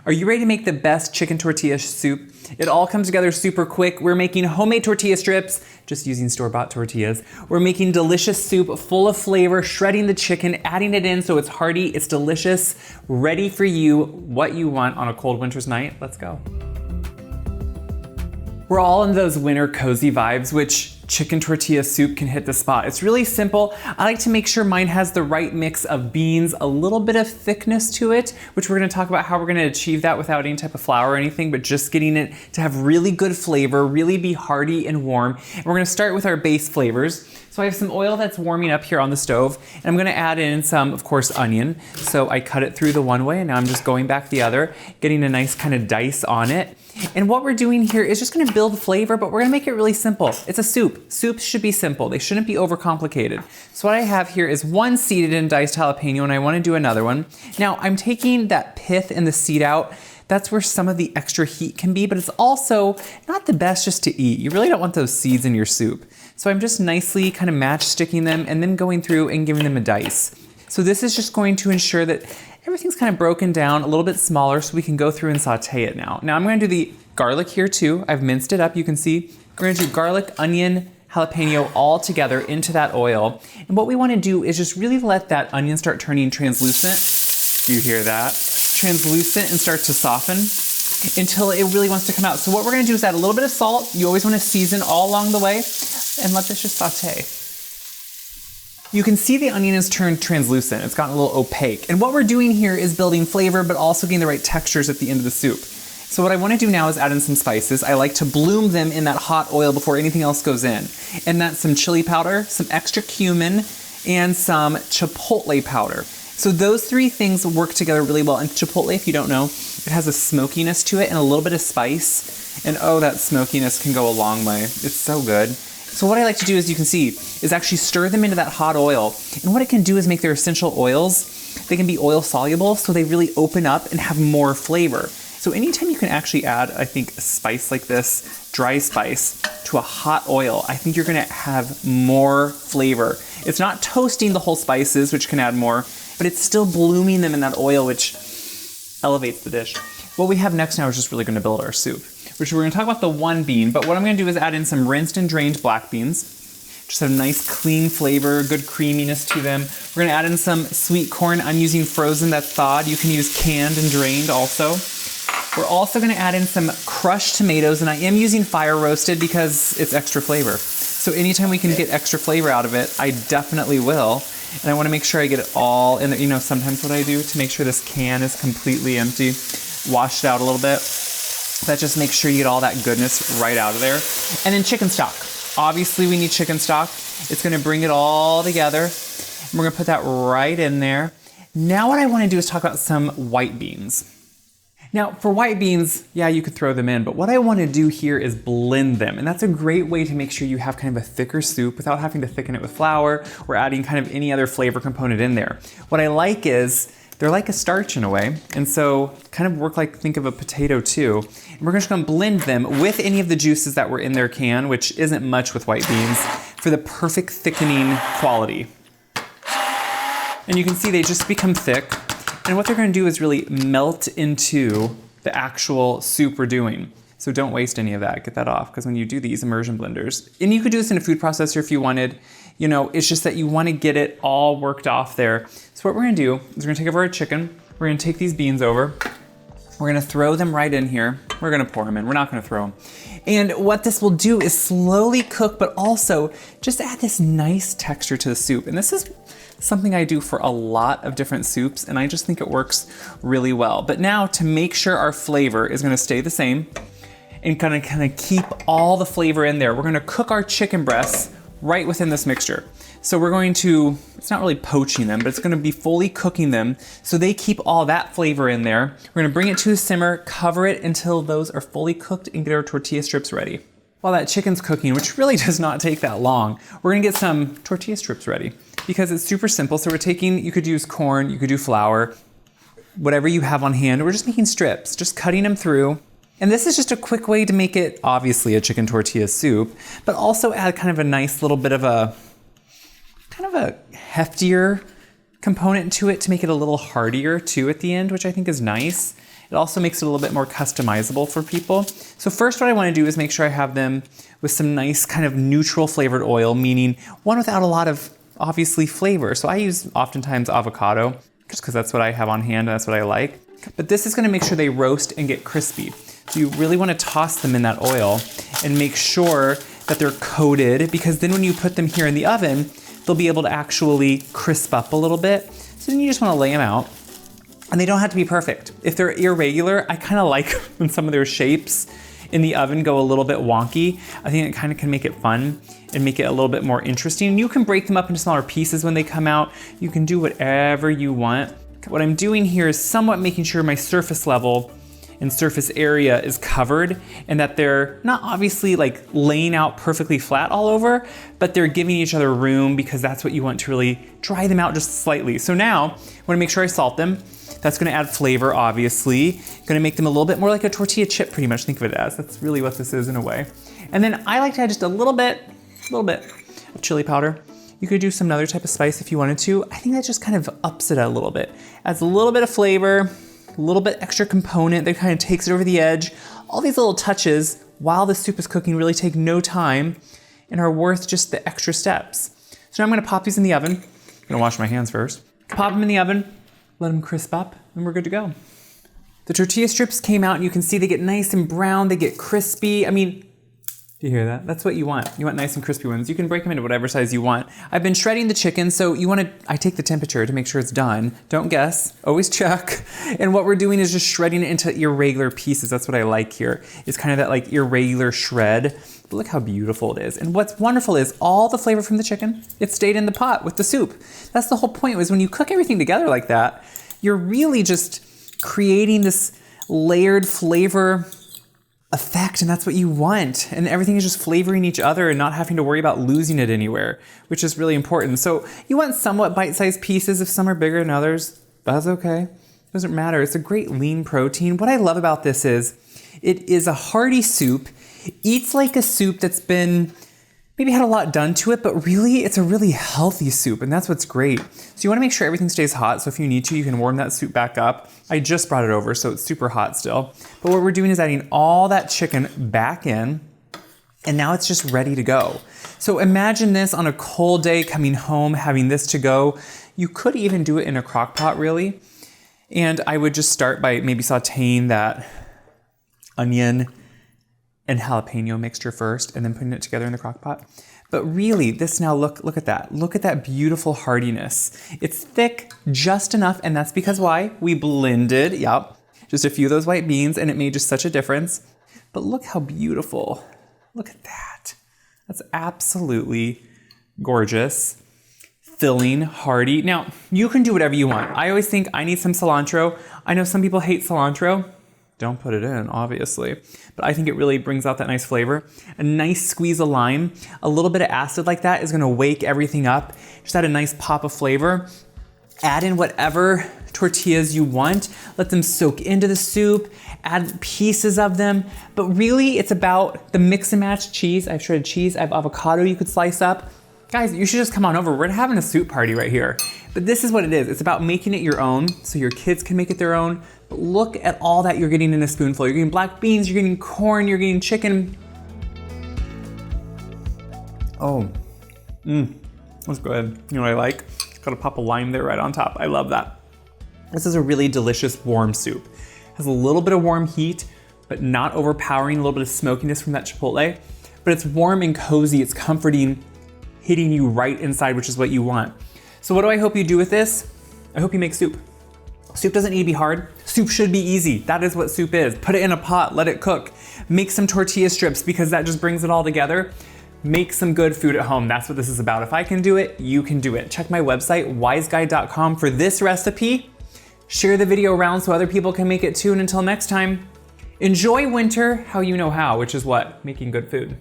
Are you ready to make the best chicken tortilla soup? It all comes together super quick. We're making homemade tortilla strips, just using store-bought tortillas. We're making delicious soup full of flavor, shredding the chicken, adding it in so it's hearty, it's delicious, ready for you, what you want on a cold winter's night. Let's go. We're all in those winter cozy vibes, which chicken tortilla soup can hit the spot. It's really simple. I like to make sure mine has the right mix of beans, a little bit of thickness to it, which we're gonna talk about how we're gonna achieve that without any type of flour or anything, but just getting it to have really good flavor, really be hearty and warm. And we're gonna start with our base flavors. So I have some oil that's warming up here on the stove, and I'm gonna add in some, of course, onion. So I cut it through the one way, and now I'm just going back the other, getting a nice kind of dice on it. And what we're doing here is just gonna build flavor, but we're gonna make it really simple. It's a soup. Soups should be simple. They shouldn't be overcomplicated. So what I have here is one seeded and diced jalapeno, and I wanna do another one. Now, I'm taking that pith and the seed out. That's where some of the extra heat can be, but it's also not the best just to eat. You really don't want those seeds in your soup. So I'm just nicely kind of matchsticking them and then going through and giving them a dice. So this is just going to ensure that everything's kind of broken down a little bit smaller so we can go through and saute it now. Now I'm gonna do the garlic here too. I've minced it up, you can see. We're gonna do garlic, onion, jalapeno all together into that oil. And what we wanna do is just really let that onion start turning translucent. You hear that? Translucent and start to soften until it really wants to come out. So what we're gonna do is add a little bit of salt. You always wanna season all along the way and let this just saute. You can see the onion has turned translucent. It's gotten a little opaque. And what we're doing here is building flavor, but also getting the right textures at the end of the soup. So what I wanna do now is add in some spices. I like to bloom them in that hot oil before anything else goes in. And that's some chili powder, some extra cumin, and some chipotle powder. So those three things work together really well. And chipotle, if you don't know, it has a smokiness to it and a little bit of spice. And oh, that smokiness can go a long way. It's so good. So what I like to do, as you can see, is actually stir them into that hot oil. And what it can do is make their essential oils, they can be oil soluble, so they really open up and have more flavor. So anytime you can actually add, I think, a spice like this, dry spice, to a hot oil, I think you're gonna have more flavor. It's not toasting the whole spices, which can add more, but it's still blooming them in that oil, which elevates the dish. What we have next now is just really gonna build our soup, which we're gonna talk about the one bean, but what I'm gonna do is add in some rinsed and drained black beans. Just have a nice clean flavor, good creaminess to them. We're gonna add in some sweet corn. I'm using frozen that's thawed. You can use canned and drained also. We're also gonna add in some crushed tomatoes, and I am using fire roasted because it's extra flavor. So anytime we can get extra flavor out of it, I definitely will. And I wanna make sure I get it all in there. You know, sometimes what I do to make sure this can is completely empty, wash it out a little bit. That just makes sure you get all that goodness right out of there. And then chicken stock. Obviously we need chicken stock. It's gonna bring it all together. And we're gonna put that right in there. Now what I wanna do is talk about some white beans. Now for white beans, yeah, you could throw them in, but what I wanna do here is blend them. And that's a great way to make sure you have kind of a thicker soup without having to thicken it with flour or adding kind of any other flavor component in there. What I like is, they're like a starch in a way, and so kind of work like, think of a potato too. And we're just gonna blend them with any of the juices that were in their can, which isn't much with white beans, for the perfect thickening quality. And you can see they just become thick. And what they're gonna do is really melt into the actual soup we're doing. So don't waste any of that, get that off, because when you do these immersion blenders, and you could do this in a food processor if you wanted, you know, it's just that you wanna get it all worked off there. So what we're gonna do is we're gonna take over our chicken, we're gonna take these beans over, we're gonna throw them right in here, we're gonna pour them in, we're not gonna throw them. And what this will do is slowly cook, but also just add this nice texture to the soup. And this is something I do for a lot of different soups, and I just think it works really well. But now to make sure our flavor is gonna stay the same and kind of keep all the flavor in there, we're gonna cook our chicken breasts right within this mixture. So we're going to, it's not really poaching them, but it's gonna be fully cooking them so they keep all that flavor in there. We're gonna bring it to a simmer, cover it until those are fully cooked, and get our tortilla strips ready. While that chicken's cooking, which really does not take that long, we're gonna get some tortilla strips ready because it's super simple. So we're taking, you could use corn, you could do flour, whatever you have on hand. We're just making strips, just cutting them through. And this is just a quick way to make it obviously a chicken tortilla soup, but also add kind of a nice little bit of a heftier component to it to make it a little heartier too at the end, which I think is nice. It also makes it a little bit more customizable for people. So first what I want to do is make sure I have them with some nice kind of neutral flavored oil, meaning one without a lot of obviously flavor. So I use oftentimes avocado just because that's what I have on hand and that's what I like. But this is going to make sure they roast and get crispy. So you really want to toss them in that oil and make sure that they're coated, because then when you put them here in the oven, they'll be able to actually crisp up a little bit. So then you just want to lay them out. And they don't have to be perfect. If they're irregular, I kind of like when some of their shapes in the oven go a little bit wonky. I think it kind of can make it fun and make it a little bit more interesting. You can break them up into smaller pieces when they come out. You can do whatever you want. What I'm doing here is somewhat making sure my surface level and surface area is covered, and that they're not obviously like laying out perfectly flat all over, but they're giving each other room, because that's what you want to really dry them out just slightly. So now I want to make sure I salt them. That's going to add flavor, obviously. Going to make them a little bit more like a tortilla chip, pretty much. Think of it as. That's really what this is in a way. And then I like to add just a little bit of chili powder. You could do some other type of spice if you wanted to. I think that just kind of ups it a little bit. Adds a little bit of flavor, a little bit extra component that kind of takes it over the edge. All these little touches while the soup is cooking really take no time and are worth just the extra steps. So now I'm going to pop these in the oven. I'm going to wash my hands first. Pop them in the oven. Let them crisp up, and we're good to go. The tortilla strips came out, and you can see they get nice and brown, they get crispy. I mean, do you hear that? That's what you want. You want nice and crispy ones. You can break them into whatever size you want. I've been shredding the chicken, so I take the temperature to make sure it's done. Don't guess, always check. And what we're doing is just shredding it into irregular pieces. That's what I like here. It's kind of that like irregular shred. But look how beautiful it is. And what's wonderful is all the flavor from the chicken, it stayed in the pot with the soup. That's the whole point, was when you cook everything together like that, you're really just creating this layered flavor effect, and that's what you want. And everything is just flavoring each other and not having to worry about losing it anywhere, which is really important. So you want somewhat bite-sized pieces. If some are bigger than others, that's okay. Doesn't matter. It's a great lean protein. What I love about this is it is a hearty soup. Eats like a soup that's been maybe had a lot done to it, but really it's a really healthy soup, and that's what's great. So you want to make sure everything stays hot, so if you need to, you can warm that soup back up. I just brought it over, so it's super hot still. But what we're doing is adding all that chicken back in, and now it's just ready to go. So imagine this on a cold day, coming home, having this to go. You could even do it in a crock pot, really. And I would just start by maybe sauteing that onion and jalapeno mixture first, and then putting it together in the crock pot. But really, this now, look at that. Look at that beautiful hardiness. It's thick just enough, and that's because why? We blended, just a few of those white beans, and it made just such a difference. But look how beautiful. Look at that. That's absolutely gorgeous. Filling, hearty. Now, you can do whatever you want. I always think I need some cilantro. I know some people hate cilantro. Don't put it in, obviously. But I think it really brings out that nice flavor. A nice squeeze of lime, a little bit of acid like that is gonna wake everything up. Just add a nice pop of flavor. Add in whatever tortillas you want. Let them soak into the soup. Add pieces of them. But really, it's about the mix and match cheese. I have shredded cheese, I have avocado you could slice up. Guys, you should just come on over. We're having a soup party right here. But this is what it is. It's about making it your own so your kids can make it their own. But look at all that you're getting in a spoonful. You're getting black beans, you're getting corn, you're getting chicken. That's good. You know what I like? Got a pop of lime there right on top. I love that. This is a really delicious warm soup. Has a little bit of warm heat, but not overpowering, a little bit of smokiness from that chipotle. But it's warm and cozy, it's comforting, hitting you right inside, which is what you want. So what do I hope you do with this? I hope you make soup. Soup doesn't need to be hard. Soup should be easy. That is what soup is. Put it in a pot, let it cook. Make some tortilla strips because that just brings it all together. Make some good food at home. That's what this is about. If I can do it, you can do it. Check my website, wyseguide.com, for this recipe. Share the video around so other people can make it too. And until next time, enjoy winter how you know how, which is what? Making good food.